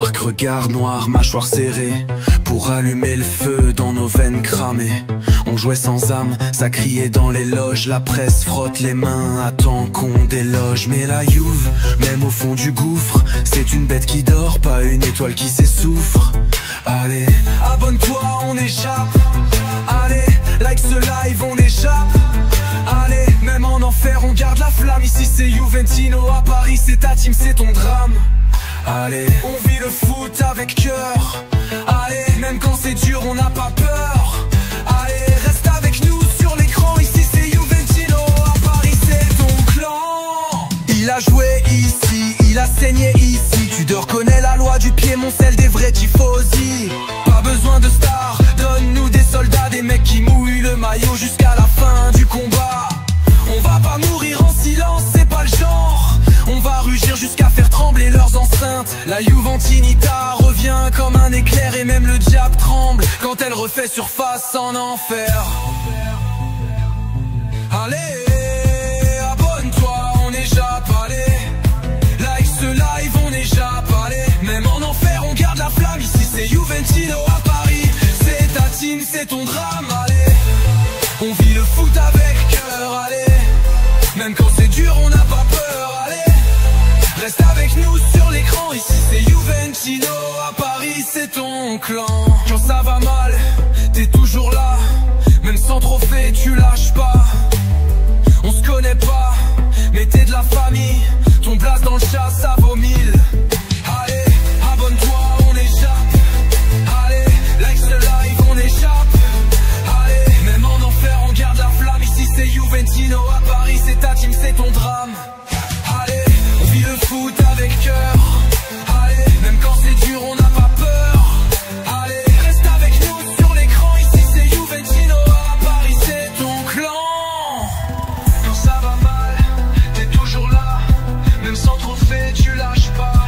Marc, regard noir, mâchoire serrée, pour allumer le feu dans nos veines cramées. On jouait sans âme, ça criait dans les loges. La presse frotte les mains, attend qu'on déloge. Mais la Juve, même au fond du gouffre, c'est une bête qui dort, pas une étoile qui s'essouffre. Allez, abonne-toi, on échappe. Allez, like ce live, on échappe. Allez, même en enfer, on garde la flamme. Ici c'est Juventino, à Paris c'est ta team, c'est ton drame. Allez, on vit le foot avec cœur. Allez, même quand c'est dur, on n'a pas peur. Allez, reste avec nous sur l'écran. Ici c'est Juventino, à Paris c'est ton clan. Il a joué ici, il a saigné ici. Tu te reconnais la loi du Piémont, celle des vrais tifosi. Pas besoin de stars, donne-nous des soldats, des mecs qui mouillent le maillot jusqu'à la fin du combat. On va pas mourir en silence, c'est pas le genre. On va rugir jusqu'à faire trembler leurs enceintes. La Juventinita revient comme un éclair, et même le diable tremble quand elle refait surface en enfer. Allez, abonne-toi, on échappe, allez. Like ce live, on échappe, allez. Même en enfer, on garde la flamme. Ici c'est Juventino à Paris, c'est ta team, c'est ton drame, allez. On vit le foot avec cœur, allez. Même quand c'est dur, on n'a pas peur, allez. Reste avec nous sur l'écran, ici c'est Juventino, à Paris c'est ton clan. Quand ça va mal, t'es toujours là. Même sans trophée, tu lâches pas. On se connaît pas, mais t'es de la famille. Ton place dans le chat, ça vaut 1000. Allez, abonne-toi, on échappe. Allez, like ce live, on échappe. Allez, même en enfer, on garde la flamme. Ici c'est Juventino, à Paris c'est ta team, c'est ton drame. Allez, on vit le foot avec cœur. Allez, même quand c'est dur, on n'a pas peur. Allez, reste avec nous sur l'écran. Ici c'est Juventino, à Paris c'est ton clan. Quand ça va mal, t'es toujours là. Même sans trophée, tu lâches pas.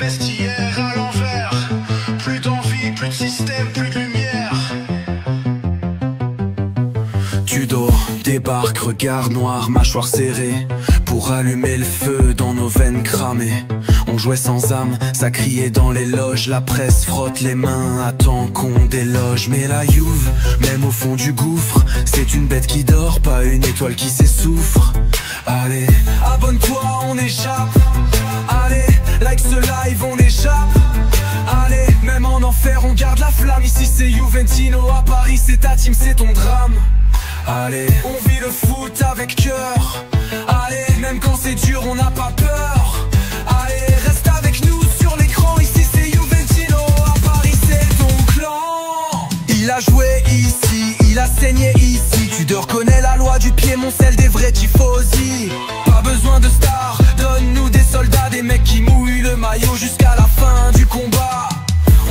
Vestiaire à l'envers, plus d'envie, plus de système, plus de lumière. Tudor débarque, regard noir, mâchoire serrée, pour allumer le feu dans nos veines cramées. On jouait sans âme, ça criait dans les loges. La presse frotte les mains, attend qu'on déloge. Mais la Juve, même au fond du gouffre, c'est une bête qui dort, pas une étoile qui s'essouffre. Allez, abonne-toi, on échappe. Allez, like ce live, on échappe. Allez, même en enfer, on garde la flamme. Ici c'est Juventino, à Paris c'est ta team, c'est ton drame. Allez, on vit le foot avec cœur. Allez, même quand c'est dur, on n'a pas peur. Allez, reste avec nous sur l'écran. Ici c'est Juventino, à Paris c'est ton clan. Il a joué ici, il a saigné ici. Tu te reconnais la loi du Piémont, celle des vrais tifosi. Pas besoin de stars, donne-nous des soldats, des mecs qui mouillent le maillot jusqu'à la fin du combat.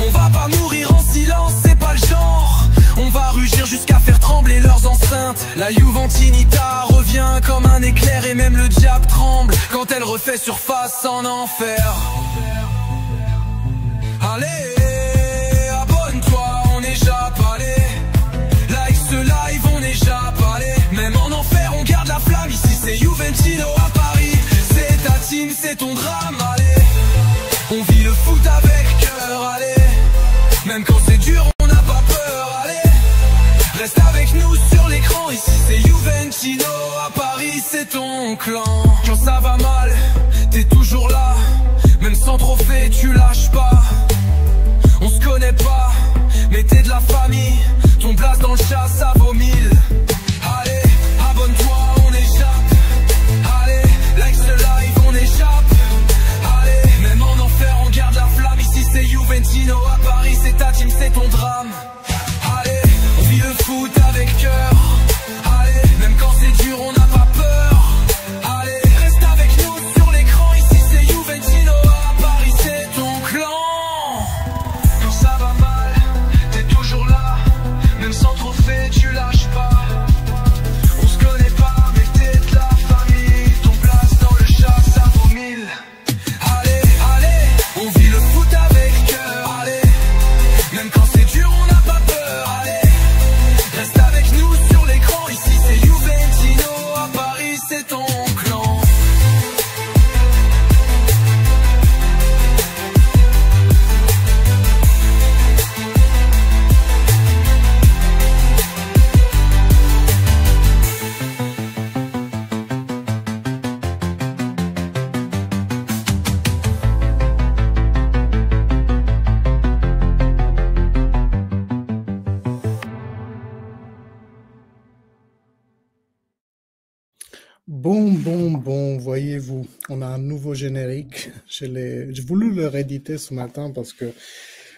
On va pas mourir en silence, c'est pas le genre. On va rugir jusqu'à faire trembler leurs enceintes. La Juventinita revient comme un éclair, et même le diable tremble quand elle refait surface en enfer. Allez, abonne-toi, on échappe, allez. Like ce live, on échappe, allez. Même en enfer, on garde la flamme. Ici c'est Juventino à Paris, c'est ta team, c'est ton drame, allez. On vit le foot avec cœur, allez. Même quand c'est dur, on n'a pas peur, allez. Reste avec nous sur l'écran, ici c'est Juventino, à Paris c'est ton clan. Quand ça va mal, t'es toujours là. Même sans trophée, tu lâches pas. On se connaît pas, mais t'es de la famille. Ton place dans le chat, ça vaut 1000. Allez, abonne-toi, on échappe. Allez, like ce live, on échappe. Allez, même en enfer, on garde la flamme. Ici c'est Juventino, à Paris c'est ta team, c'est ton drame. Allez, on vit le foot avec cœur. Allez, même quand c'est dur, on n'a pas peur. Allez, reste avec nous sur l'écran. Ici c'est Juventino, à Paris c'est ton clan. Quand ça va mal, t'es toujours là. Même sans trophée, tu lâches pas. On se connaît pas, mais t'es de la famille. Ton place dans le chat, ça vaut 1000. Allez, allez, on vit le foot avec cœur. Allez, même quand c'est dur, on n'a pas peur. Allez, reste avec nous sur l'écran. Ici c'est Juventino, à Paris c'est ton clan. Bon, voyez-vous, on a un nouveau générique. J'ai voulu le rééditer ce matin parce que,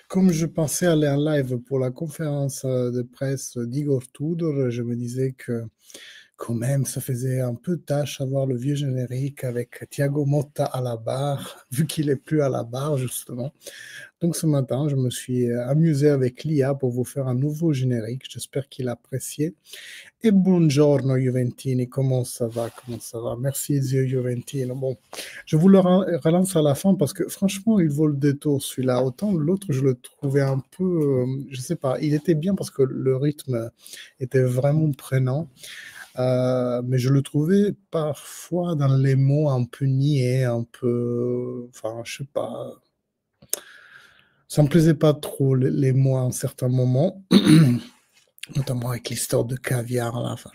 comme je pensais aller en live pour la conférence de presse d'Igor Tudor, je me disais que, quand même, ça faisait un peu tâche avoir le vieux générique avec Thiago Motta à la barre, vu qu'il est plus à la barre, justement. Donc ce matin, je me suis amusé avec l'IA pour vous faire un nouveau générique. J'espère qu'il a apprécié. Et buongiorno Juventini, comment ça va? Comment ça va? Merci Zio Juventino. Bon, je vous le relance à la fin parce que franchement, il vaut le détour celui-là. Autant l'autre, je le trouvais un peu, je sais pas, il était bien parce que le rythme était vraiment prenant. Mais je le trouvais parfois dans les mots un peu niais, un peu, enfin, je sais pas. Ça me plaisait pas trop les mots à un certain moment, notamment avec l'histoire de caviar là. Enfin,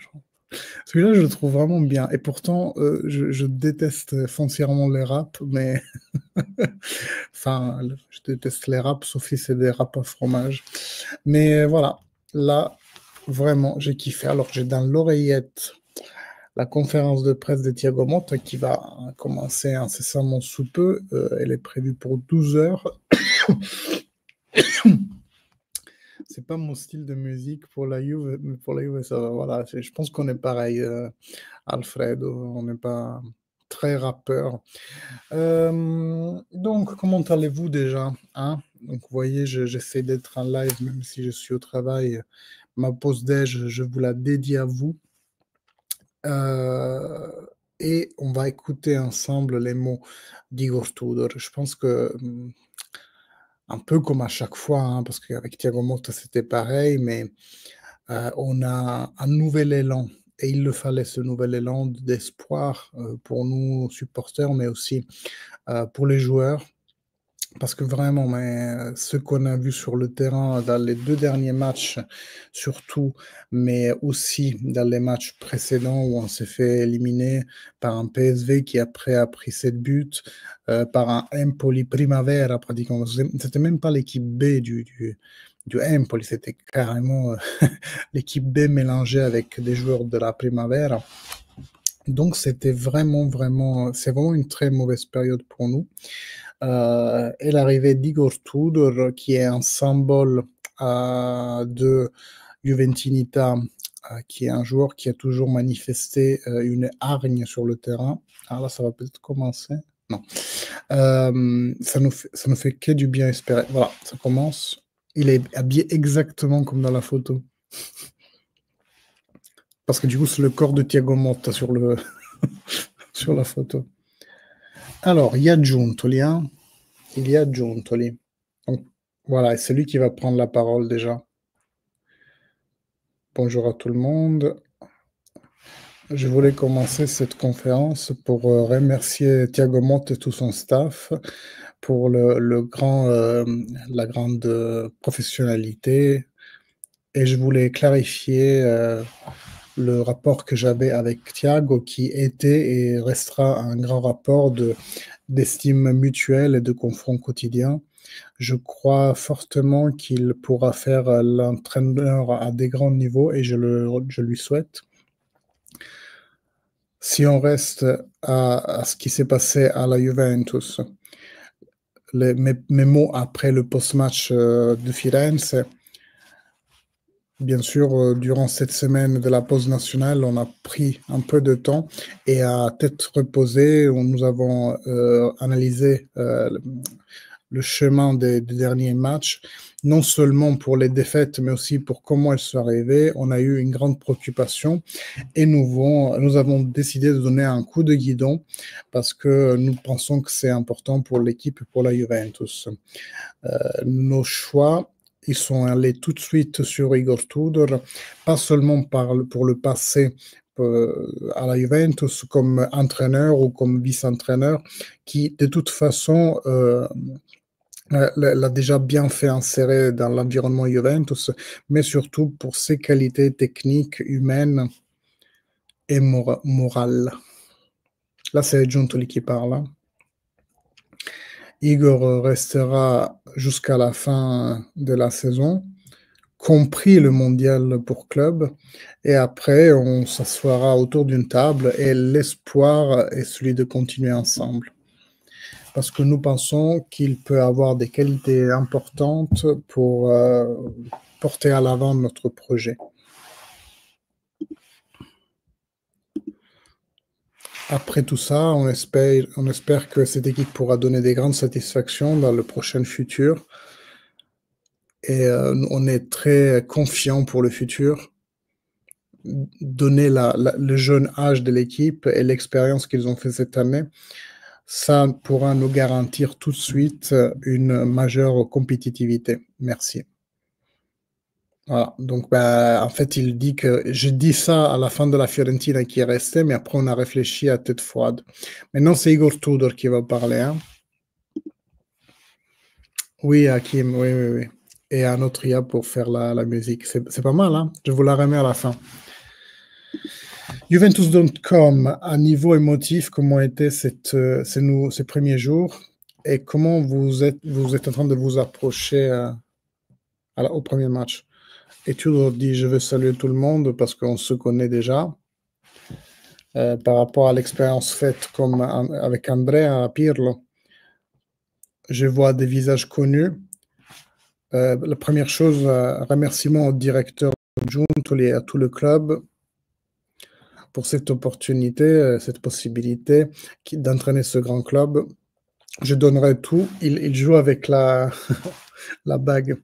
celui-là, je le trouve vraiment bien. Et pourtant, je déteste foncièrement les raps, mais enfin, je déteste les raps, sauf si c'est des raps à fromage. Mais voilà, là, vraiment, j'ai kiffé. Alors, j'ai dans l'oreillette la conférence de presse de Thiago Motta qui va commencer incessamment sous peu. Elle est prévue pour 12 heures. C'est pas mon style de musique pour la Juve, mais pour la Juve, ça va. Voilà, je pense qu'on est pareil, Alfredo, on n'est pas très rappeur. Donc, comment allez-vous déjà, hein? Donc, vous voyez, j'essaie d'être en live, même si je suis au travail. Ma pause déj, je vous la dédie à vous. et on va écouter ensemble les mots d'Igor Tudor. Je pense que un peu comme à chaque fois, hein, parce qu'avec Thiago Motta c'était pareil, mais on a un nouvel élan et il le fallait ce nouvel élan d'espoir pour nous supporters, mais aussi pour les joueurs. Parce que vraiment, mais ce qu'on a vu sur le terrain dans les 2 derniers matchs surtout, mais aussi dans les matchs précédents où on s'est fait éliminer par un PSV qui après a pris 7 buts, par un Empoli Primavera pratiquement. C'était même pas l'équipe B du Empoli, c'était carrément l'équipe B mélangée avec des joueurs de la Primavera. Donc c'était vraiment, c'est vraiment une très mauvaise période pour nous. Et l'arrivée d'Igor Tudor, qui est un symbole de Juventinita, qui est un joueur qui a toujours manifesté une hargne sur le terrain. Ah là, ça va peut-être commencer. Non. Ça nous fait que du bien espérer. Voilà, ça commence. Il est habillé exactement comme dans la photo. Parce que du coup, c'est le corps de Thiago Motta sur, sur la photo. Alors, il y a Giuntoli, hein. Il y a Giuntoli. Donc, voilà, c'est lui qui va prendre la parole déjà. Bonjour à tout le monde. Je voulais commencer cette conférence pour remercier Thiago Motta et tout son staff pour la grande professionnalité. Et je voulais clarifier le rapport que j'avais avec Thiago, qui était et restera un grand rapport d'estime mutuelle et de confront quotidien. Je crois fortement qu'il pourra faire l'entraîneur à des grands niveaux et je lui souhaite. Si on reste à ce qui s'est passé à la Juventus, mes mots après le post-match de Firenze, bien sûr, durant cette semaine de la pause nationale, on a pris un peu de temps et à tête reposée, nous avons analysé le chemin des derniers matchs, non seulement pour les défaites, mais aussi pour comment elles sont arrivées. On a eu une grande préoccupation et nous avons décidé de donner un coup de guidon parce que nous pensons que c'est important pour l'équipe et pour la Juventus. Nos choix, ils sont allés tout de suite sur Igor Tudor, pas seulement pour le passé à la Juventus comme entraîneur ou comme vice-entraîneur, qui de toute façon l'a déjà bien fait insérer dans l'environnement Juventus, mais surtout pour ses qualités techniques, humaines et morales. Là, c'est Giuntoli qui parle. Hein. Igor restera jusqu'à la fin de la saison, compris le mondial pour club, et après, on s'assoira autour d'une table et l'espoir est celui de continuer ensemble. Parce que nous pensons qu'il peut avoir des qualités importantes pour porter à l'avant notre projet. Après tout ça, on espère que cette équipe pourra donner des grandes satisfactions dans le prochain futur. Et on est très confiant pour le futur. Donner le jeune âge de l'équipe et l'expérience qu'ils ont fait cette année, ça pourra nous garantir tout de suite une majeure compétitivité. Merci. Voilà. Donc, en fait, il dit que je dis ça à la fin de la Fiorentina qui est restée, mais après, on a réfléchi à tête froide. Maintenant, c'est Igor Tudor qui va parler. Hein. Oui, Hakim, oui. Et un autre IA pour faire la musique. C'est pas mal, hein. Je vous la remets à la fin. Juventus.com, à niveau émotif, comment étaient ces premiers jours et comment vous êtes en train de vous approcher au premier match. Et Tudor dit, je veux saluer tout le monde parce qu'on se connaît déjà. Par rapport à l'expérience faite comme avec Andrea Pirlo, je vois des visages connus. La première chose, remerciement au directeur Giuntoli et à tout le club pour cette opportunité, cette possibilité d'entraîner ce grand club. Je donnerai tout. Il joue avec la bague.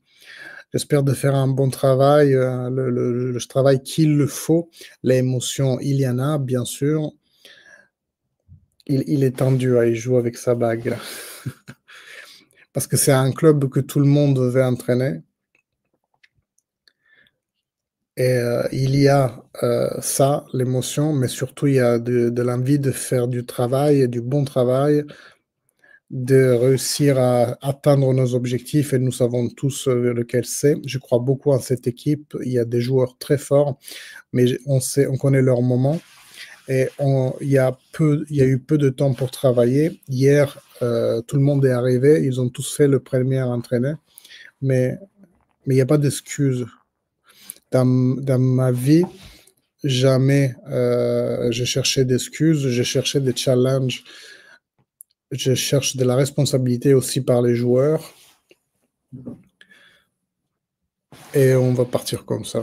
J'espère de faire un bon travail, le travail qu'il le faut. L'émotion, il y en a, bien sûr. Il est tendu, hein, il joue avec sa bague. Parce que c'est un club que tout le monde veut entraîner. Et il y a ça, l'émotion, mais surtout il y a de l'envie de faire du travail, du bon travail, de réussir à atteindre nos objectifs et nous savons tous lequel c'est. Je crois beaucoup en cette équipe. Il y a des joueurs très forts, mais on connaît leur moment et il y a eu peu de temps pour travailler. Hier, tout le monde est arrivé, ils ont tous fait le premier entraîné, mais il n'y a pas d'excuses. Dans ma vie, jamais je cherchais d'excuses, je cherchais des challenges. Je cherche de la responsabilité aussi par les joueurs. Et on va partir comme ça.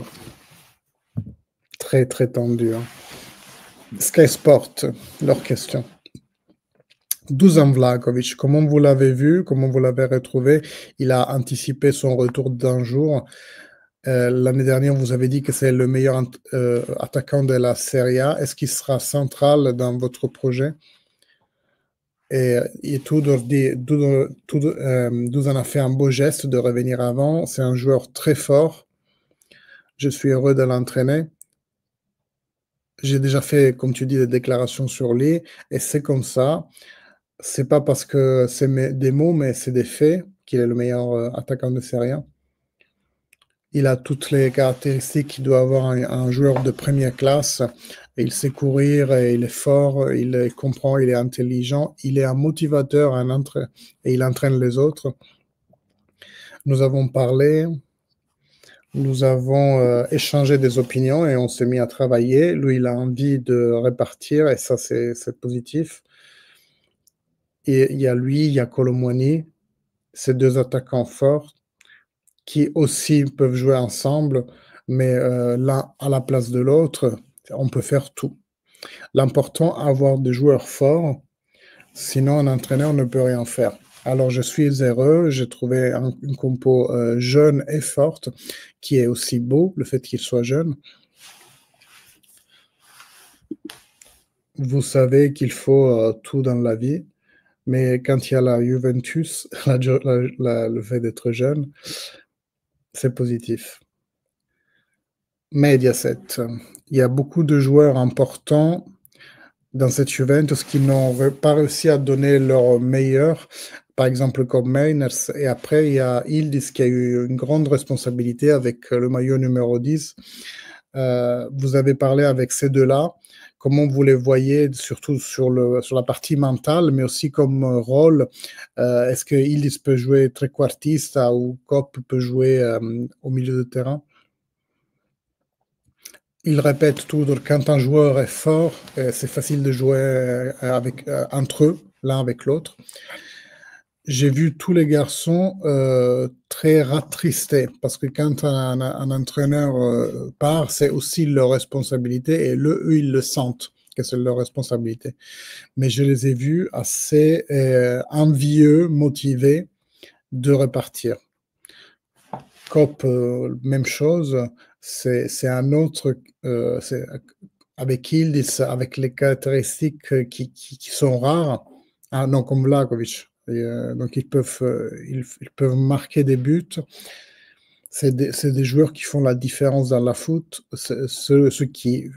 Très, très tendu. Hein. Sky Sport, leur question. Dusan Vlahovic, comment vous l'avez vu? Comment vous l'avez retrouvé? Il a anticipé son retour d'un jour. L'année dernière, vous avez dit que c'est le meilleur attaquant de la Serie A. Est-ce qu'il sera central dans votre projet? Et Tudor a fait un beau geste de revenir avant. C'est un joueur très fort. Je suis heureux de l'entraîner. J'ai déjà fait, comme tu dis, des déclarations sur lui. Et c'est comme ça. C'est pas parce que c'est des mots, mais c'est des faits qu'il est le meilleur attaquant de Serie A. Il a toutes les caractéristiques qu'il doit avoir un joueur de première classe. Il sait courir, et il est fort, il comprend, il est intelligent, il est un motivateur et il entraîne les autres. Nous avons parlé, nous avons échangé des opinions et on s'est mis à travailler. Lui, il a envie de repartir et ça, c'est positif. Et il y a lui, il y a Kolo Muani, ces deux attaquants forts qui aussi peuvent jouer ensemble, mais l'un à la place de l'autre, on peut faire tout. L'important, avoir des joueurs forts, sinon un entraîneur ne peut rien faire. Alors je suis heureux, j'ai trouvé une compo jeune et forte, qui est aussi beau, le fait qu'il soit jeune. Vous savez qu'il faut tout dans la vie, mais quand il y a la Juventus, le fait d'être jeune, c'est positif. Mediaset, il y a beaucoup de joueurs importants dans cette Juventus qui n'ont pas réussi à donner leur meilleur, par exemple comme Mainers, et après il y a Yildiz qui a eu une grande responsabilité avec le maillot numéro 10. Vous avez parlé avec ces deux-là, comment vous les voyez, surtout sur la partie mentale, mais aussi comme rôle. Est-ce que Yildiz peut jouer trequartista ou Kopp peut jouer au milieu de terrain? Il répète toujours, quand un joueur est fort, c'est facile de jouer entre eux, l'un avec l'autre. J'ai vu tous les garçons très rattristés, parce que quand un entraîneur part, c'est aussi leur responsabilité, et eux, ils le sentent que c'est leur responsabilité. Mais je les ai vus assez envieux, motivés de repartir. Kopp, même chose. C'est un autre, avec Yildiz, avec les caractéristiques qui sont rares. Ah non, comme Vlahovic. Donc ils peuvent marquer des buts. C'est des joueurs qui font la différence dans la foot, ceux qui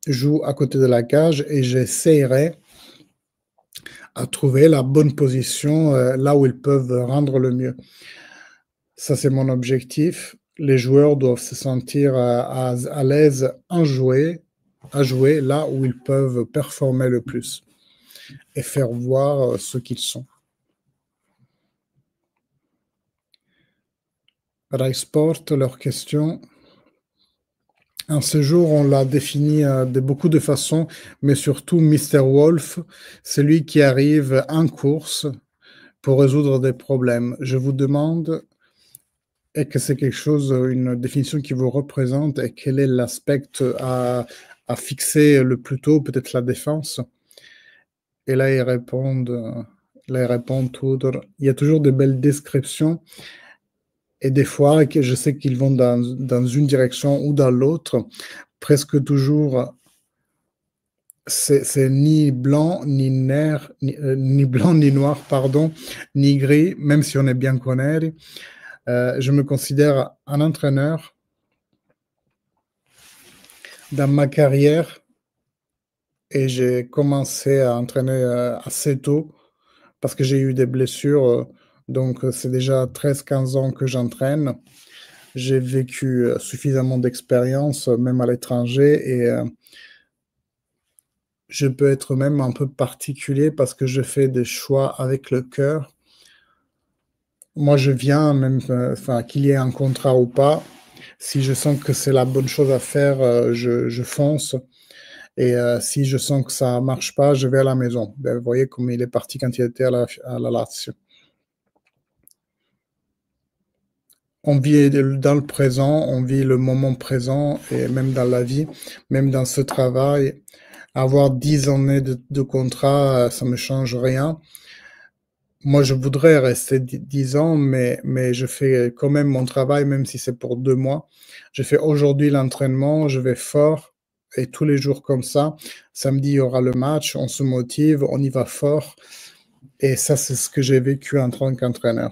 jouent à côté de la cage, et j'essaierai à trouver la bonne position là où ils peuvent rendre le mieux. Ça, c'est mon objectif. Les joueurs doivent se sentir à l'aise à jouer là où ils peuvent performer le plus et faire voir ce qu'ils sont. Rai Sport, leur question. Un séjour, on l'a défini de beaucoup de façons, mais surtout Mr. Wolf, c'est lui qui arrive en course pour résoudre des problèmes. Je vous demande, est-ce que c'est quelque chose, une définition qui vous représente, et quel est l'aspect à fixer le plus tôt, peut-être la défense? Et là, ils répondent toujours. Il y a toujours de belles descriptions. Et des fois, je sais qu'ils vont dans une direction ou dans l'autre. Presque toujours, c'est ni blanc, ni blanc, ni noir, pardon, ni gris, même si on est bianconeri. Je me considère un entraîneur. Dans ma carrière, et j'ai commencé à entraîner assez tôt parce que j'ai eu des blessures. Donc, c'est déjà 13 15 ans que j'entraîne. J'ai vécu suffisamment d'expérience, même à l'étranger, et je peux être même un peu particulier parce que je fais des choix avec le cœur. Moi, je viens, même enfin, qu'il y ait un contrat ou pas, si je sens que c'est la bonne chose à faire, je fonce. Et si je sens que ça marche pas, je vais à la maison. Ben, vous voyez comme il est parti quand il était à la Lazio. On vit dans le présent, on vit le moment présent et même dans la vie, même dans ce travail. Avoir 10 années de contrat, ça me change rien. Moi, je voudrais rester 10 ans, mais je fais quand même mon travail, même si c'est pour 2 mois. Je fais aujourd'hui l'entraînement, je vais fort et tous les jours comme ça. Samedi, il y aura le match, on se motive, on y va fort. Et ça, c'est ce que j'ai vécu en tant qu'entraîneur.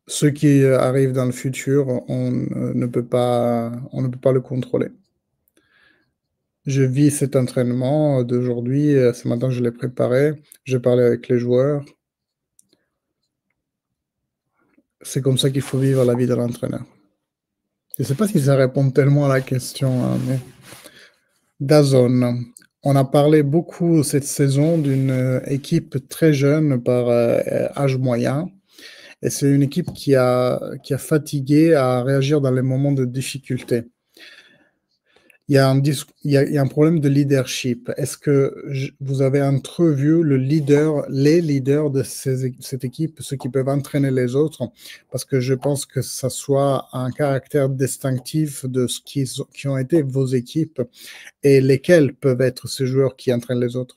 Ce qui arrive dans le futur, on ne peut pas le contrôler. Je vis cet entraînement d'aujourd'hui. Ce matin, je l'ai préparé. J'ai parlé avec les joueurs. C'est comme ça qu'il faut vivre la vie de l'entraîneur. Je ne sais pas si ça répond tellement à la question, hein, mais DAZN. On a parlé beaucoup cette saison d'une équipe très jeune par âge moyen. Et c'est une équipe qui a fatigué à réagir dans les moments de difficulté. Il y a un problème de leadership. Est-ce que vous avez entrevu les leaders de cette équipe, ceux qui peuvent entraîner les autres? Parce que je pense que ça soit un caractère distinctif de qui ont été vos équipes et lesquels peuvent être ces joueurs qui entraînent les autres.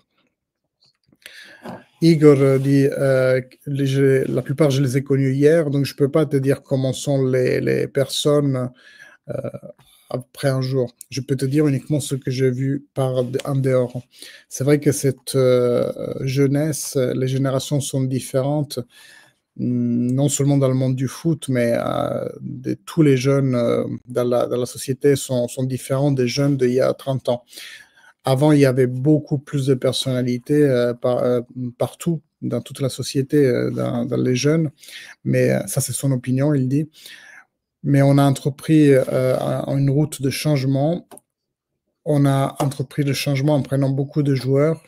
Igor dit la plupart, je les ai connus hier, donc je ne peux pas te dire comment sont les personnes après un jour. Je peux te dire uniquement ce que j'ai vu en dehors. C'est vrai que cette jeunesse, les générations sont différentes, non seulement dans le monde du foot, mais tous les jeunes dans la société sont différents des jeunes d'il y a 30 ans. Avant, il y avait beaucoup plus de personnalités partout, dans toute la société, dans les jeunes. Mais ça, c'est son opinion, il dit. Mais on a entrepris une route de changement. On a entrepris le changement en prenant beaucoup de joueurs.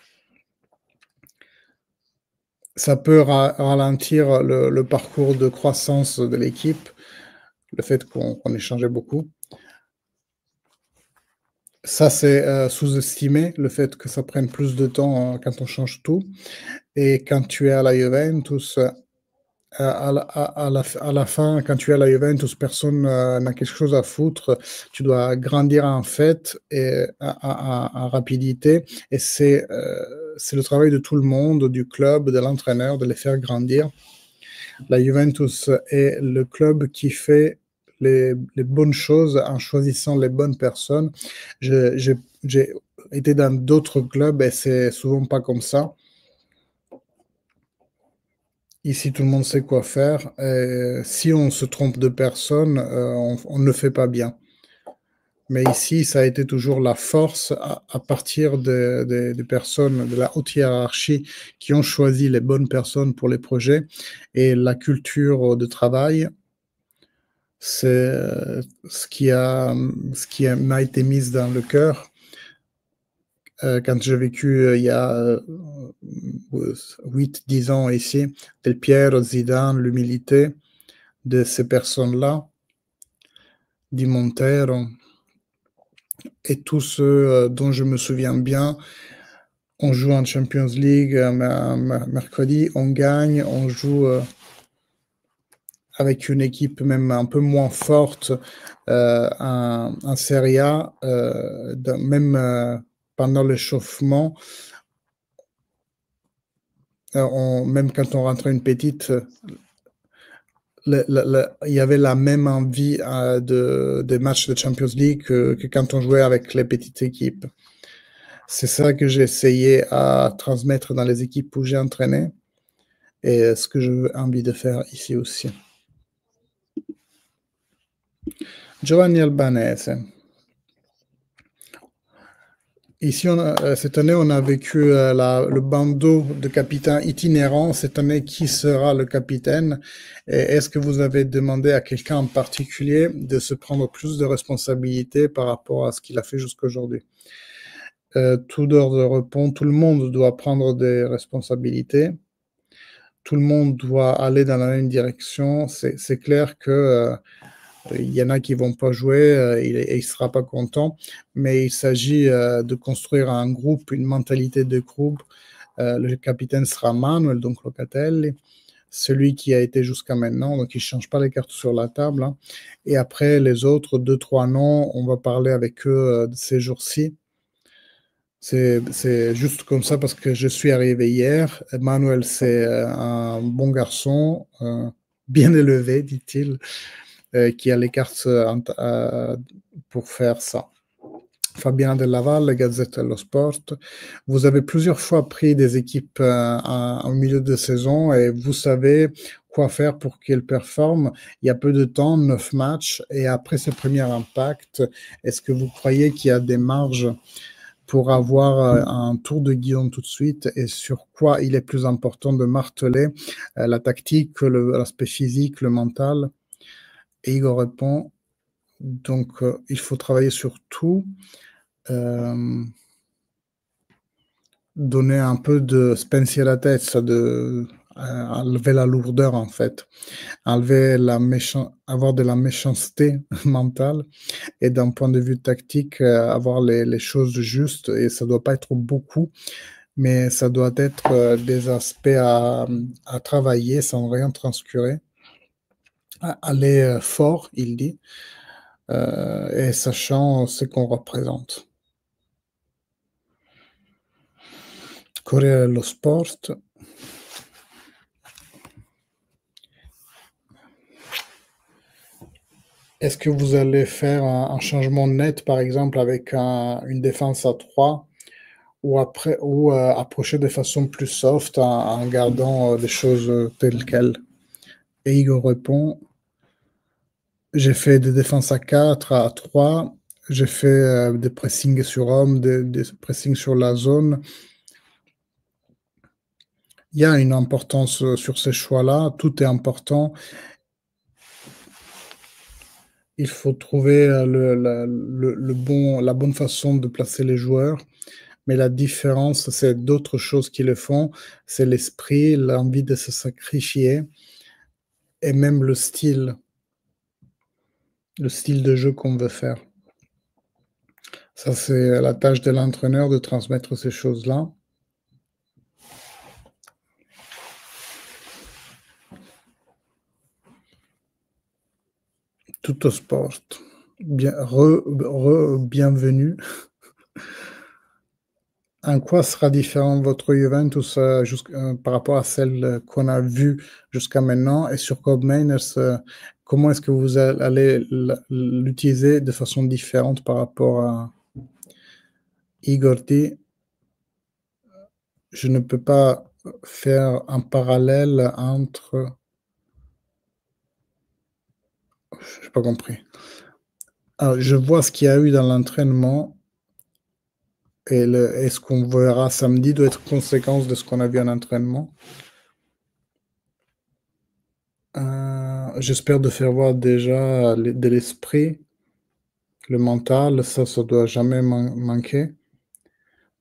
Ça peut ralentir le parcours de croissance de l'équipe, le fait qu'on ait changé beaucoup. Ça, c'est sous-estimé, le fait que ça prenne plus de temps quand on change tout. Et quand tu es à la Juventus, à la fin, quand tu es à la Juventus, personne n'a quelque chose à foutre. Tu dois grandir en fait et en rapidité. Et c'est le travail de tout le monde, du club, de l'entraîneur, de les faire grandir. La Juventus est le club qui fait les bonnes choses en choisissant les bonnes personnes. J'ai été dans d'autres clubs et c'est souvent pas comme ça. Ici, tout le monde sait quoi faire. Si on se trompe de personne, on ne le fait pas bien. Mais ici, ça a été toujours la force à partir des personnes de la haute hiérarchie qui ont choisi les bonnes personnes pour les projets. Et la culture de travail, c'est m'a été mise dans le cœur. Quand j'ai vécu il y a 8-10 ans ici, Del Piero, Zidane, l'humilité de ces personnes-là, Di Montero, et tous ceux dont je me souviens bien. On joue en Champions League mercredi, on gagne, on joue avec une équipe même un peu moins forte en Serie A, même pendant l'échauffement. Même quand on rentrait une petite, il y avait la même envie des matchs de Champions League que quand on jouait avec les petites équipes. C'est ça que j'ai essayé à transmettre dans les équipes où j'ai entraîné et ce que j'ai envie de faire ici aussi. Giovanni Albanese. Ici, cette année, on a vécu le bandeau de capitaine itinérant. Cette année, qui sera le capitaine? Et est-ce que vous avez demandé à quelqu'un en particulier de se prendre plus de responsabilités par rapport à ce qu'il a fait jusqu'à aujourd'hui? Tudor répond, tout le monde doit prendre des responsabilités. Tout le monde doit aller dans la même direction. C'est clair que il y en a qui vont pas jouer et il sera pas content, mais il s'agit de construire un groupe, une mentalité de groupe. Le capitaine sera Manuel, donc Locatelli, celui qui a été jusqu'à maintenant, donc il change pas les cartes sur la table, hein. Et après, les autres, 2, 3 noms, on va parler avec eux ces jours-ci. C'est juste comme ça parce que je suis arrivé hier. Manuel, c'est un bon garçon, bien élevé, dit-il, qui a les cartes pour faire ça. Fabien Delaval, Gazette dello Sport. Vous avez plusieurs fois pris des équipes en milieu de saison et vous savez quoi faire pour qu'elles performent. Il y a peu de temps, 9 matchs, et après ce premier impact, est-ce que vous croyez qu'il y a des marges pour avoir un tour de guidon tout de suite et sur quoi il est plus important de marteler la tactique, l'aspect physique, le mental? Et Igor répond, donc il faut travailler sur tout, donner un peu de spensieratezza, enlever la lourdeur en fait, enlever avoir de la méchanceté mentale et d'un point de vue tactique, avoir les choses justes et ça doit pas être beaucoup, mais ça doit être des aspects à travailler sans rien transcurer. Aller fort, il dit, et sachant ce qu'on représente. Corriere dello Sport. Est-ce que vous allez faire un changement net, par exemple, avec une défense à 3 ou approcher de façon plus soft en gardant les choses telles quelles? Et Igor répond, j'ai fait des défenses à 4, à 3, j'ai fait des pressings sur homme, des pressings sur la zone. Il y a une importance sur ces choix-là, tout est important. Il faut trouver la bonne façon de placer les joueurs, mais la différence, c'est d'autres choses qui le font, c'est l'esprit, l'envie de se sacrifier et même le style de jeu qu'on veut faire. Ça, c'est la tâche de l'entraîneur de transmettre ces choses-là. Tutto Sport. Bienvenue. En quoi sera différent votre Juventus par rapport à celle qu'on a vue jusqu'à maintenant? Et sur Koopmeiners, comment est-ce que vous allez l'utiliser de façon différente par rapport à Igor dit, je ne peux pas faire un parallèle entre... Je n'ai pas compris. Alors, je vois ce qu'il y a eu dans l'entraînement et ce qu'on verra samedi doit être conséquence de ce qu'on a vu en entraînement. J'espère de faire voir déjà de l'esprit, le mental, ça doit jamais manquer.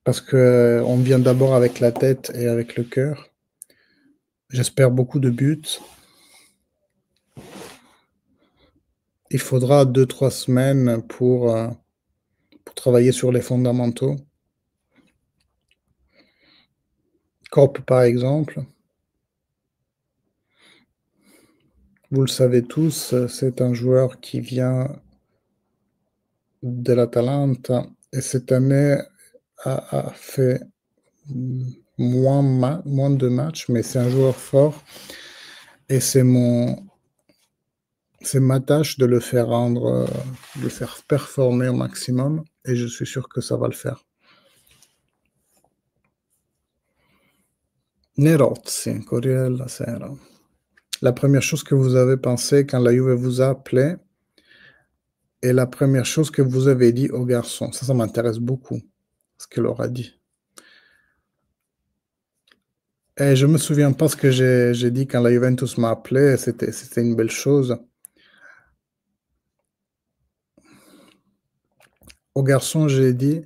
Parce que on vient d'abord avec la tête et avec le cœur. J'espère beaucoup de buts. Il faudra 2-3 semaines pour travailler sur les fondamentaux. Corp, par exemple. Vous le savez tous, c'est un joueur qui vient de l'Atalanta et cette année a fait moins de matchs, mais c'est un joueur fort et c'est mon C'est ma tâche de le faire rendre, de le faire performer au maximum et je suis sûr que ça va le faire. Nerozzi, Corriere della Sera. La première chose que vous avez pensé quand la Juve vous a appelé et la première chose que vous avez dit au garçon. Ça m'intéresse beaucoup, ce qu'elle aura dit. Et je me souviens pas ce que j'ai dit quand la Juventus m'a appelé, c'était une belle chose. Au garçon, j'ai dit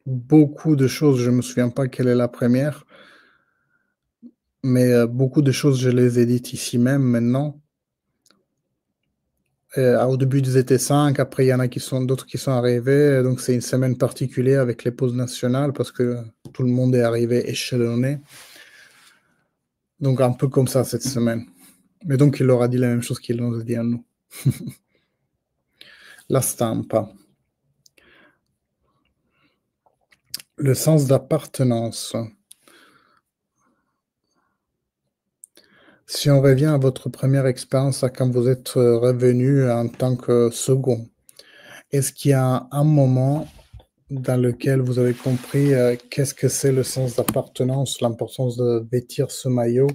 beaucoup de choses, je me souviens pas quelle est la première, mais beaucoup de choses, je les ai dites ici même maintenant. Au début, ils étaient 5, après il y en a d'autres qui sont arrivés, donc c'est une semaine particulière avec les pauses nationales parce que tout le monde est arrivé échelonné. Donc un peu comme ça cette semaine. Mais donc il leur a dit la même chose qu'il nous a dit à nous. La stampa. Le sens d'appartenance. Si on revient à votre première expérience, à quand vous êtes revenu en tant que second, est-ce qu'il y a un moment dans lequel vous avez compris qu'est-ce que c'est le sens d'appartenance, l'importance de vêtir ce maillot?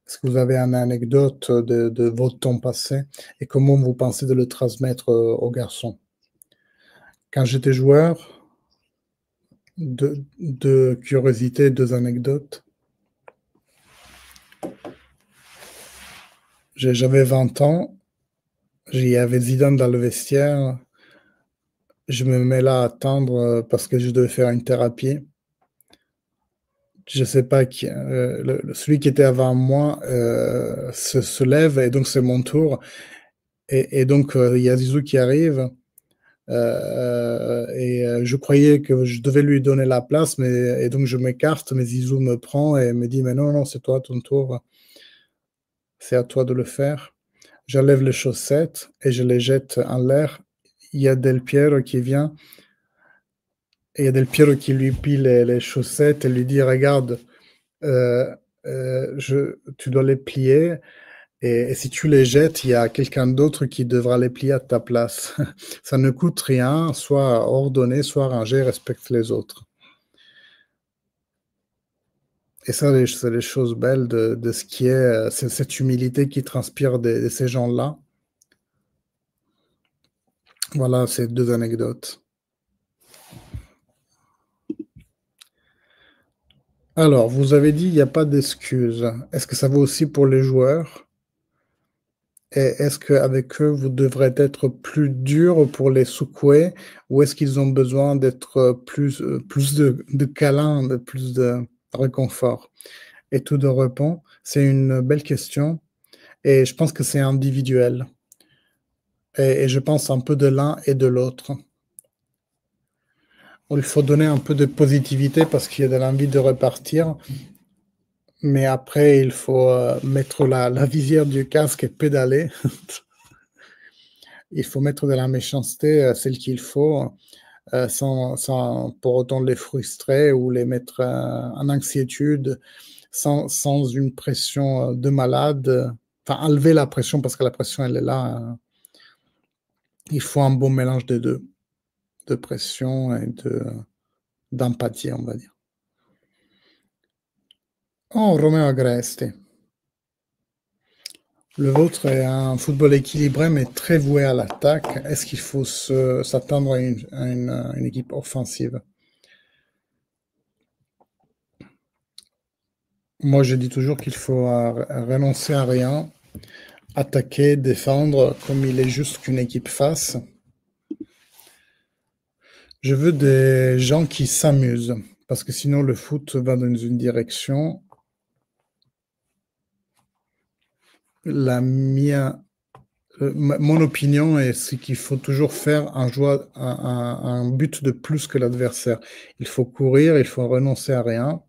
Est-ce que vous avez une anecdote de votre temps passé et comment vous pensez de le transmettre aux garçons? Quand j'étais joueur, de curiosité, 2 anecdotes. J'avais 20 ans, il y avait Zidane dans le vestiaire. Je me mets là à attendre parce que je devais faire une thérapie. Je sais pas qui, celui qui était avant moi se lève et donc c'est mon tour. Et donc il y a Zizou qui arrive. Je croyais que je devais lui donner la place, et donc je m'écarte, mais Zizou me prend et me dit: «Mais non, non, c'est toi, ton tour, c'est à toi de le faire». J'enlève les chaussettes et je les jette en l'air. Il y a Del Piero qui vient et il y a Del Piero qui lui pile les chaussettes et lui dit: «Regarde, euh, tu dois les plier et si tu les jettes, il y a quelqu'un d'autre qui devra les plier à ta place. Ça ne coûte rien, soit ordonné, soit rangé, respecte les autres». Et ça, c'est les choses belles de ce qui est, c'est cette humilité qui transpire de ces gens-là. Voilà, ces 2 anecdotes. Alors, vous avez dit: «Il y a pas d'excuses». Est-ce que ça vaut aussi pour les joueurs? Et est-ce qu'avec eux, vous devrez être plus dur pour les secouer ou est-ce qu'ils ont besoin d'être, plus de câlins, de plus de réconfort? Et tout de répond: «C'est une belle question et je pense que c'est individuel et je pense un peu de l'un et de l'autre». Il faut donner un peu de positivité parce qu'il y a de l'envie de repartir, mais après il faut, mettre la visière du casque et pédaler. Il faut mettre de la méchanceté, celle qu'il faut, sans pour autant les frustrer ou les mettre, en anxiétude, sans une pression, de malade, enfin enlever la pression parce que la pression elle est là, il faut un bon mélange des 2, de pression et d'empathie, on va dire. Oh, Romeo Agresti. Le vôtre est un football équilibré mais très voué à l'attaque. Est-ce qu'il faut s'attendre à une équipe offensive? Moi, je dis toujours qu'il faut renoncer à rien, attaquer, défendre, comme il est juste qu'une équipe fasse. Je veux des gens qui s'amusent, parce que sinon le foot va dans une direction. Mon opinion est ce qu'il faut toujours faire un but de plus que l'adversaire. Il faut courir, il faut renoncer à rien.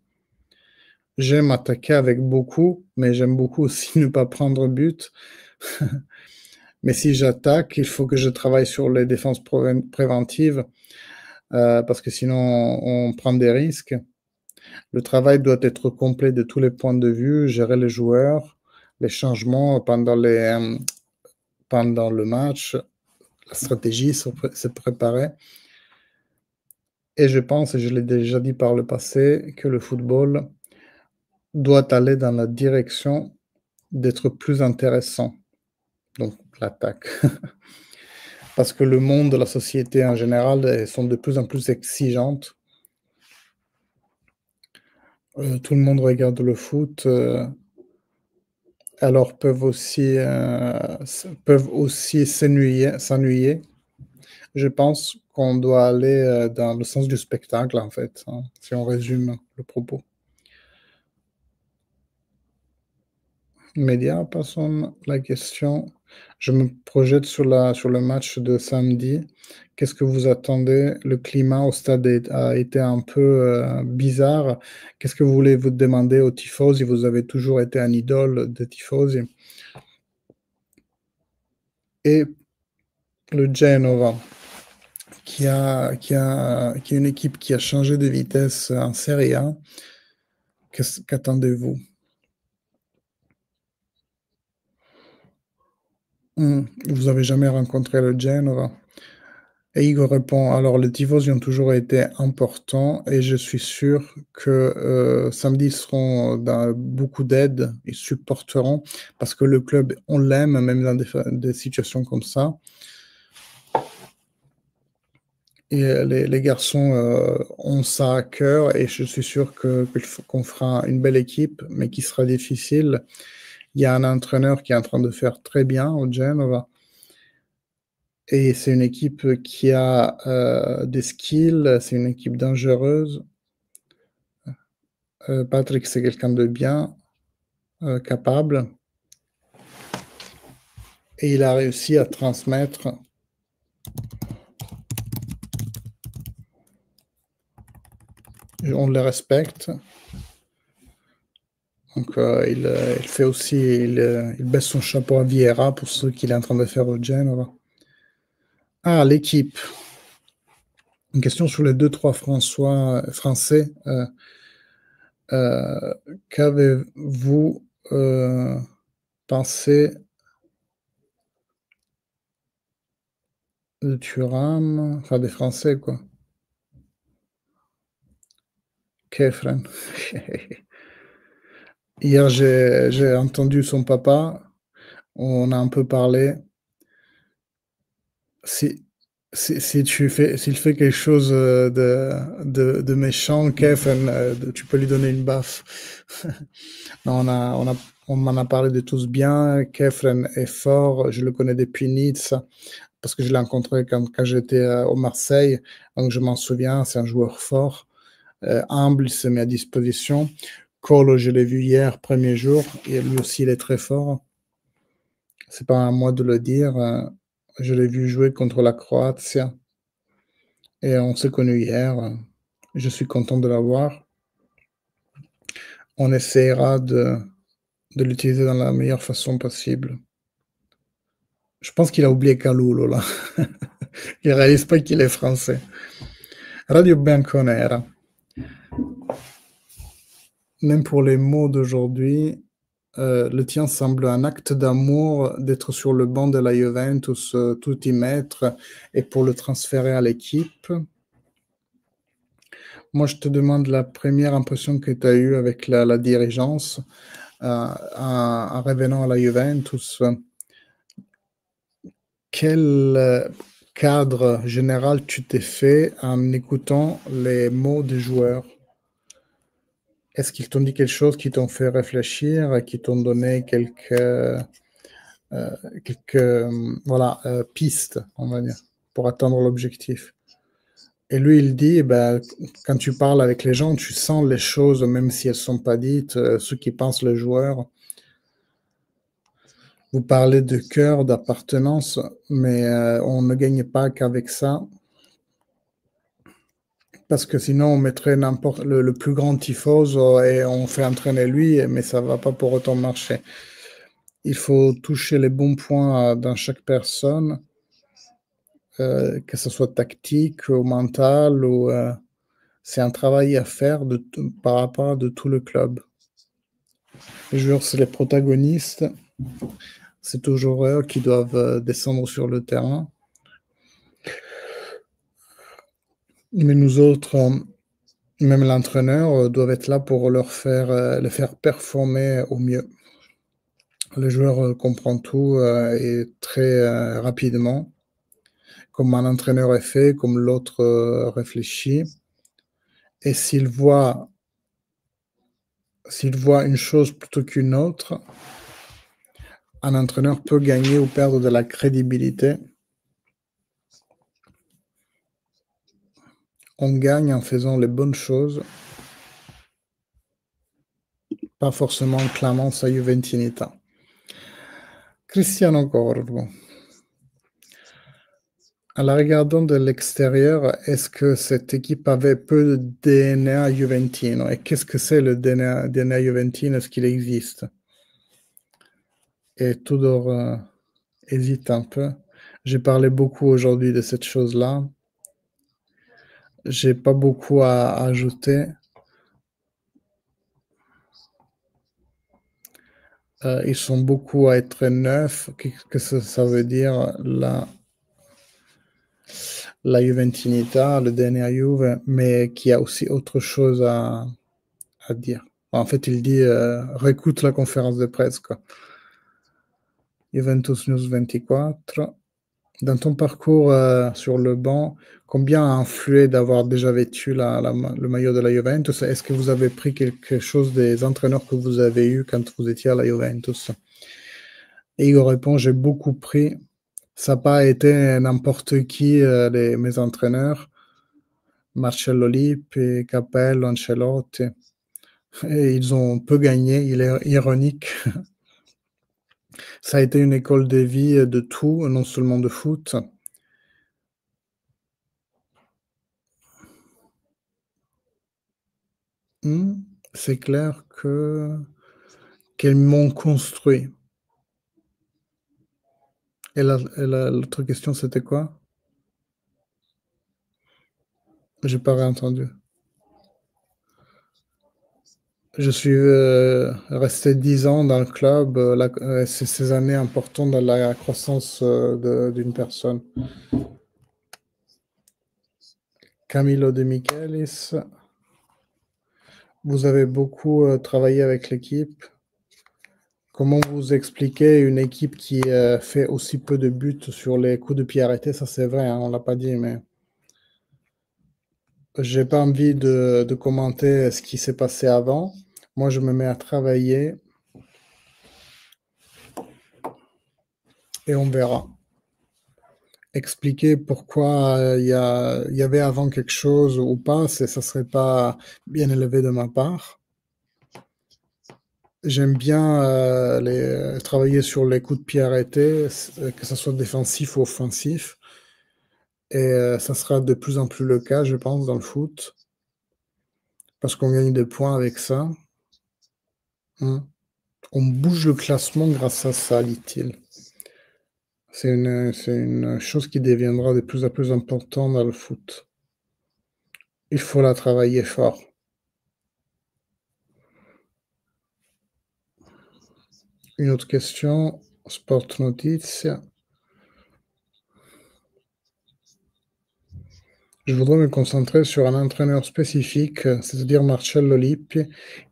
J'aime attaquer avec beaucoup, mais j'aime beaucoup aussi ne pas prendre but. Mais si j'attaque, il faut que je travaille sur les défenses préventives, parce que sinon on prend des risques. Le travail doit être complet de tous les points de vue, gérer les joueurs, les changements pendant le match, la stratégie se préparait. Et je pense, et je l'ai déjà dit par le passé, que le football doit aller dans la direction d'être plus intéressant, donc l'attaque. Parce que le monde, la société en général, elles sont de plus en plus exigeantes. Tout le monde regarde le foot, alors peuvent aussi s'ennuyer. Je pense qu'on doit aller, dans le sens du spectacle, en fait, hein, si on résume le propos. Média, passons la question. Je me projette sur le match de samedi. Qu'est-ce que vous attendez? Le climat au stade a été un peu bizarre. Qu'est-ce que vous voulez vous demander aux tifosi? Vous avez toujours été un idole des tifosi. Et le Genova, qui est une équipe qui a changé de vitesse en Serie A. Qu'attendez-vous? Vous avez jamais rencontré le Genova? Et Igor répond: «Alors les tifosi ont toujours été importants et je suis sûr que, samedi, ils seront dans beaucoup d'aide. Ils supporteront parce que le club, on l'aime, même dans des situations comme ça». Et les garçons, ont ça à cœur et je suis sûr qu'on fera une belle équipe, mais qui sera difficile. Il y a un entraîneur qui est en train de faire très bien au Genova et c'est une équipe qui a, des skills, c'est une équipe dangereuse. Patrick, c'est quelqu'un de bien, capable et il a réussi à transmettre on le respecte. Donc, il fait aussi il baisse son chapeau à Vieira pour ce qu'il est en train de faire au Genova. Ah, l'équipe. Une question sur les 2-3 français. Qu'avez-vous pensé de Thuram? Enfin, des Français, quoi. Kefren. Hier, j'ai entendu son papa. On a un peu parlé. Si s'il fait quelque chose, de méchant, Kefren, tu peux lui donner une baffe. Non, on m'en a parlé de tous bien. Kefren est fort. Je le connais depuis Nice parce que je l'ai rencontré quand j'étais au Marseille. Donc, je m'en souviens. C'est un joueur fort, humble. Il se met à disposition. Colo, je l'ai vu hier, premier jour. Et lui aussi, il est très fort. C'est pas à moi de le dire. Je l'ai vu jouer contre la Croatie et on s'est connus hier. Je suis content de l'avoir. On essaiera de l'utiliser dans la meilleure façon possible. Je pense qu'il a oublié Kalulu là. Il réalise pas qu'il est français. Radio Bianconera. Même pour les mots d'aujourd'hui, le tien semble un acte d'amour d'être sur le banc de la Juventus, tout y mettre et pour le transférer à l'équipe. Moi, je te demande la première impression que tu as eue avec la dirigeance en revenant à la Juventus. Quel cadre général tu t'es fait en écoutant les mots des joueurs? Est-ce qu'ils t'ont dit quelque chose qui t'ont fait réfléchir, qui t'ont donné voilà, pistes, on va dire, pour atteindre l'objectif? Et lui, il dit, ben, quand tu parles avec les gens, tu sens les choses, même si elles sont pas dites, ce qu'ils pensent les joueurs. Vous parlez de cœur, d'appartenance, mais on ne gagne pas qu'avec ça. Parce que sinon, on mettrait n'importe le plus grand tifoso et on fait entraîner lui, mais ça va pas pour autant marcher. Il faut toucher les bons points dans chaque personne, que ce soit tactique ou mental, ou c'est un travail à faire par rapport de tout le club. Les joueurs, c'est les protagonistes. C'est toujours eux qui doivent descendre sur le terrain. Mais nous autres, même l'entraîneur, doivent être là pour les faire performer au mieux. Le joueur comprend tout et très rapidement, comme un entraîneur est fait, comme l'autre réfléchit. Et s'il voit une chose plutôt qu'une autre, un entraîneur peut gagner ou perdre de la crédibilité. On gagne en faisant les bonnes choses, pas forcément en clamant sa Juventinità. Cristiano Corvo. En la regardant de l'extérieur, est-ce que cette équipe avait peu de DNA juventino? Et qu'est-ce que c'est le DNA juventino? Est-ce qu'il existe? Et Tudor hésite un peu. J'ai parlé beaucoup aujourd'hui de cette chose-là. J'ai pas beaucoup à ajouter. Ils sont beaucoup à être neufs. Qu'est-ce que ça veut dire la Juventinità, le DNA Juve, mais qu'il y a aussi autre chose à dire. En fait, il dit réécoute la conférence de presse, quoi. Juventus News 24. Dans ton parcours sur le banc, combien a influé d'avoir déjà vêtu le maillot de la Juventus? Est-ce que vous avez pris quelque chose des entraîneurs que vous avez eus quand vous étiez à la Juventus? Et il répond, j'ai beaucoup pris. Ça n'a pas été n'importe qui, mes entraîneurs. Marcello Lippi, Capello, Ancelotti. Et ils ont peu gagné, il est ironique. Ça a été une école de vie de tout, non seulement de foot. C'est clair qu'elles m'ont construit. Et l'autre question, c'était quoi? J'ai pas réentendu. Je suis resté 10 ans dans le club. C'est ces années importantes dans la croissance d'une personne. Camilo De Michelis, vous avez beaucoup travaillé avec l'équipe. Comment vous expliquez une équipe qui fait aussi peu de buts sur les coups de pied arrêtés? Ça, c'est vrai, hein, on l'a pas dit, mais j'ai pas envie de commenter ce qui s'est passé avant. Moi, je me mets à travailler et on verra. Expliquer pourquoi il y avait avant quelque chose ou pas, ça serait pas bien élevé de ma part. J'aime bien travailler sur les coups de pied arrêtés, que ce soit défensif ou offensif. Et ça sera de plus en plus le cas, je pense, dans le foot. Parce qu'on gagne des points avec ça. On bouge le classement grâce à ça, dit-il. C'est une chose qui deviendra de plus en plus importante dans le foot. Il faut la travailler fort. Une autre question, Sport Notizia. Je voudrais me concentrer sur un entraîneur spécifique, c'est-à-dire Marcello Lippi,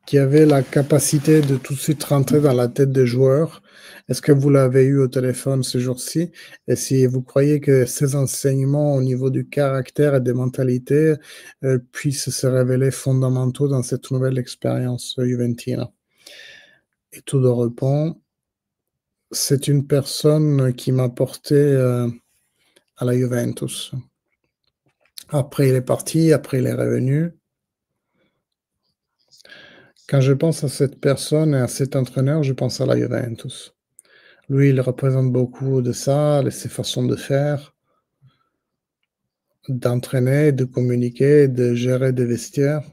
qui avait la capacité de tout de suite rentrer dans la tête des joueurs. Est-ce que vous l'avez eu au téléphone ces jours-ci? Et si vous croyez que ces enseignements au niveau du caractère et des mentalités puissent se révéler fondamentaux dans cette nouvelle expérience juventina? Et tout de répond, c'est une personne qui m'a porté à la Juventus. Après, il est parti, après, il est revenu. Quand je pense à cette personne et à cet entraîneur, je pense à la Juventus. Lui, il représente beaucoup de ça, ses façons de faire, d'entraîner, de communiquer, de gérer des vestiaires.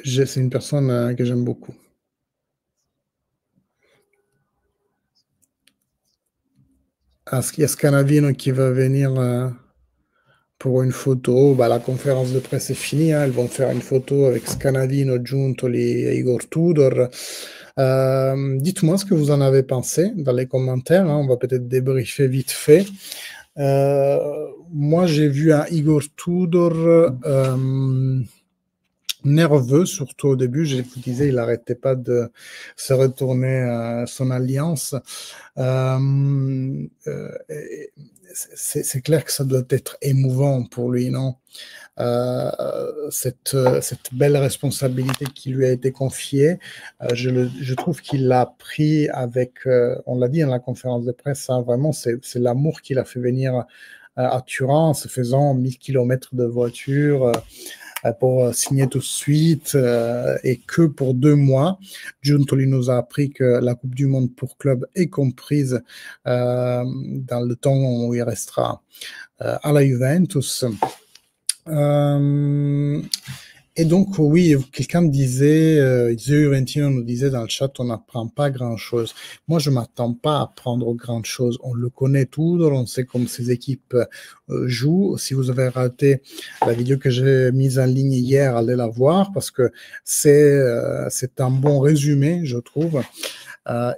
C'est une personne que j'aime beaucoup. Il y a Scanavino qui va venir pour une photo. La conférence de presse est finie, hein. Ils vont faire une photo avec Scanavino, Giuntoli et Igor Tudor. Dites-moi ce que vous en avez pensé dans les commentaires, hein, on va peut-être débriefer vite fait. Moi, j'ai vu un Igor Tudor nerveux, surtout au début. Je vous disais, il n'arrêtait pas de se retourner son alliance. C'est clair que ça doit être émouvant pour lui, non? Cette belle responsabilité qui lui a été confiée, je trouve qu'il l'a pris avec, on l'a dit dans la conférence de presse, hein, vraiment, c'est l'amour qui l'a fait venir à Turin en se faisant 1000 km de voiture pour signer tout de suite et que pour 2 mois. Giuntoli nous a appris que la Coupe du Monde pour club est comprise dans le temps où il restera à la Juventus. Et donc, oui, quelqu'un disait, Juventino nous disait dans le chat, on n'apprend pas grand-chose. Moi, je m'attends pas à apprendre grand-chose. On le connaît tout, on sait comment ces équipes jouent. Si vous avez raté la vidéo que j'ai mise en ligne hier, allez la voir parce que c'est un bon résumé, je trouve.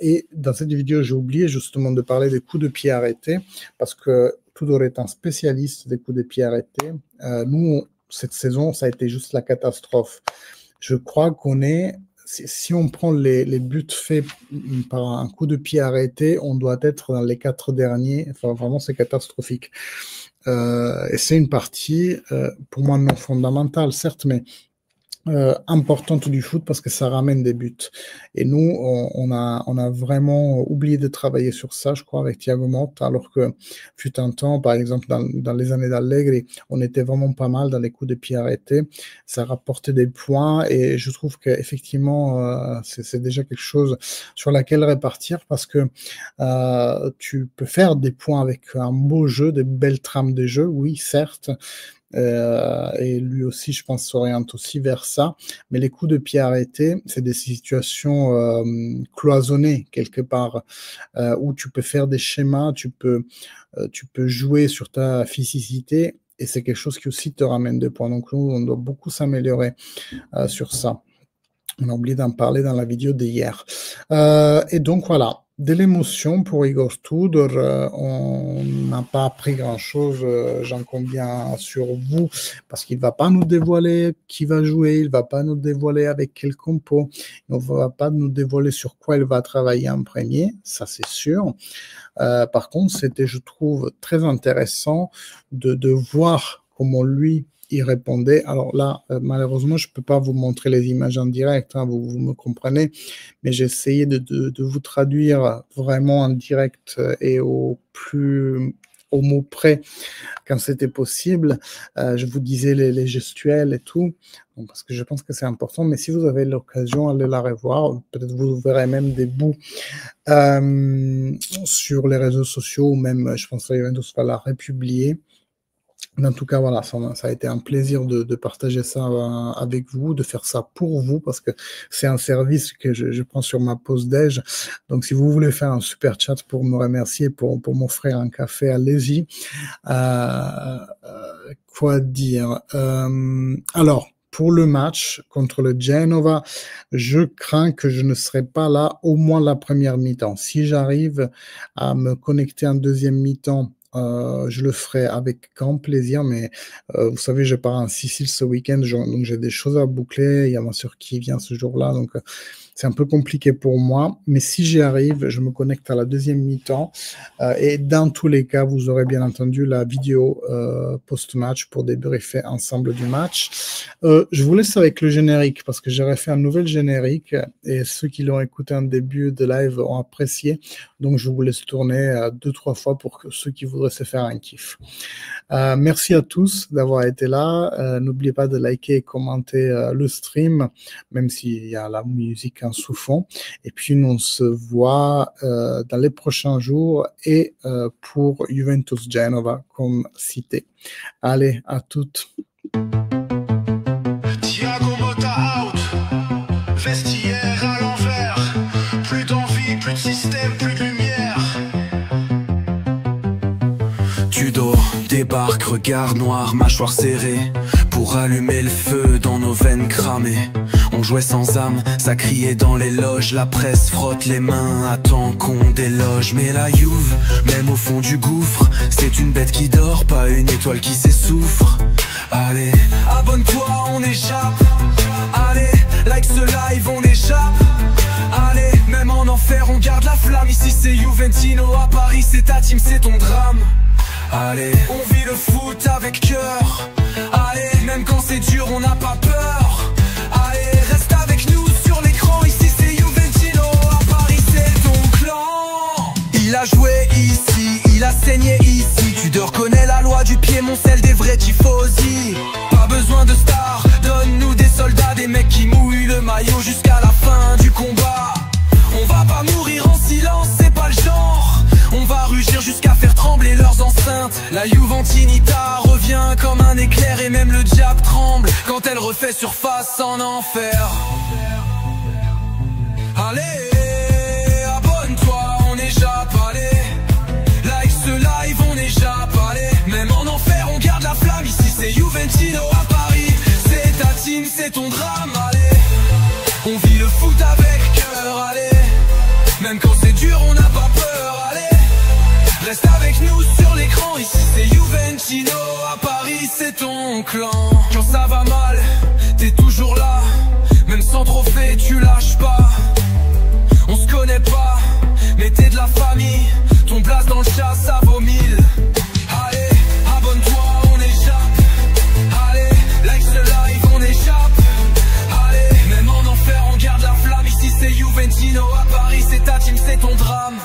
Et dans cette vidéo, j'ai oublié justement de parler des coups de pied arrêtés parce que Tudor est un spécialiste des coups de pied arrêtés. Nous, cette saison, ça a été juste la catastrophe. Je crois qu'on est, si on prend les buts faits par un coup de pied arrêté, on doit être dans les 4 derniers. Enfin, vraiment, c'est catastrophique. Et c'est une partie, pour moi, non fondamentale, certes, mais importante du foot parce que ça ramène des buts. Et nous, on a vraiment oublié de travailler sur ça, je crois, avec Thiago Motta, alors que fut un temps, par exemple, dans les années d'Allegri, on était vraiment pas mal dans les coups de pied arrêtés. Ça rapportait des points et je trouve qu'effectivement, c'est déjà quelque chose sur laquelle répartir parce que tu peux faire des points avec un beau jeu, des belles trames de jeu, oui, certes. Et lui aussi, je pense, s'oriente aussi vers ça. Mais les coups de pied arrêtés, c'est des situations cloisonnées quelque part, où tu peux faire des schémas, tu peux jouer sur ta physicité, et c'est quelque chose qui aussi te ramène des points. Donc nous, on doit beaucoup s'améliorer sur ça. On a oublié d'en parler dans la vidéo d'hier. Et donc voilà, de l'émotion pour Igor Tudor. On n'a pas appris grand-chose, j'en conviens sur vous, parce qu'il ne va pas nous dévoiler qui va jouer, il ne va pas nous dévoiler avec quel compo, il ne va pas nous dévoiler sur quoi il va travailler en premier, ça c'est sûr. Par contre, c'était, je trouve, très intéressant de voir comment lui il répondait. Alors là, malheureusement, je ne peux pas vous montrer les images en direct, hein, vous me comprenez, mais j'ai essayé de vous traduire vraiment en direct et au mot près quand c'était possible. Je vous disais les gestuels et tout, donc, parce que je pense que c'est important, mais si vous avez l'occasion, allez la revoir. Peut-être vous verrez même des bouts sur les réseaux sociaux, ou même, je pense que Juventus va la republier. En tout cas, voilà, ça a été un plaisir de partager ça avec vous, de faire ça pour vous, parce que c'est un service que je prends sur ma pause déj. Donc, si vous voulez faire un super chat pour me remercier, pour m'offrir un café, allez-y. Quoi dire? Alors, pour le match contre le Genova, je crains que je ne serai pas là au moins la première mi-temps. Si j'arrive à me connecter en deuxième mi-temps, je le ferai avec grand plaisir, mais vous savez, je pars en Sicile ce week-end, donc j'ai des choses à boucler. Il y a ma soeur qui vient ce jour-là, donc c'est un peu compliqué pour moi. Mais si j'y arrive, je me connecte à la deuxième mi-temps. Et dans tous les cas, vous aurez bien entendu la vidéo post-match pour débriefer ensemble du match. Je vous laisse avec le générique parce que j'aurais fait un nouvel générique et ceux qui l'ont écouté en début de live ont apprécié. Donc, je vous laisse tourner 2-3 fois pour que ceux qui voudraient se faire un kiff. Merci à tous d'avoir été là. N'oubliez pas de liker et commenter le stream, même s'il y a la musique en sous-fond. Et puis, nous, on se voit dans les prochains jours et pour Juventus Genova, comme cité. Allez, à toutes. Thiago Motta out, vestiaire à l'envers, plus d'envie, plus de système, plus de lumière. Tudor débarque, regard noir, mâchoire serrée, pour allumer le feu dans nos veines cramées. On jouait sans âme, ça criait dans les loges. La presse frotte les mains, attend qu'on déloge. Mais la Juve, même au fond du gouffre, c'est une bête qui dort, pas une étoile qui s'essouffre. Allez, abonne-toi, on échappe. Allez, like ce live, on échappe. Allez, même en enfer, on garde la flamme. Ici c'est Juventino, à Paris c'est ta team, c'est ton drame. Allez, on vit le foot avec cœur. Allez, même quand c'est dur, on n'a pas peur. Allez, reste avec nous sur l'écran. Ici c'est Juventino, à Paris c'est ton clan. Il a joué ici, il a saigné ici. Tu te reconnais la loi du Piémont, celle des vrais tifosi. Pas besoin de stars, donne-nous des soldats, des mecs qui mouillent le maillot jusqu'à la fin du combat. On va pas mourir en silence, c'est pas le genre. On va rugir jusqu'à faire trembler leurs enceintes. La Juventinita revient comme un éclair, et même le diable tremble quand elle refait surface en enfer. Allez, abonne-toi, on échappe, allez. Like ce live, on échappe, allez. Même en enfer, on garde la flamme. Ici c'est Juventino à Paris, c'est ta team, c'est ton drame, allez. On vit le foot avec cœur, allez. Même quand c'est dur, on n'a pas peur, allez. Reste avec nous sur l'écran, ici c'est Juventino, à Paris c'est ton clan. Quand ça va mal, t'es toujours là. Même sans trophée, tu lâches pas. On se connaît pas, mais t'es de la famille. Ton place dans le chat, ça vaut 1000. Allez, abonne-toi, on échappe. Allez, like ce live, on échappe. Allez, même en enfer, on garde la flamme. Ici c'est Juventino, à Paris c'est ta team, c'est ton drame.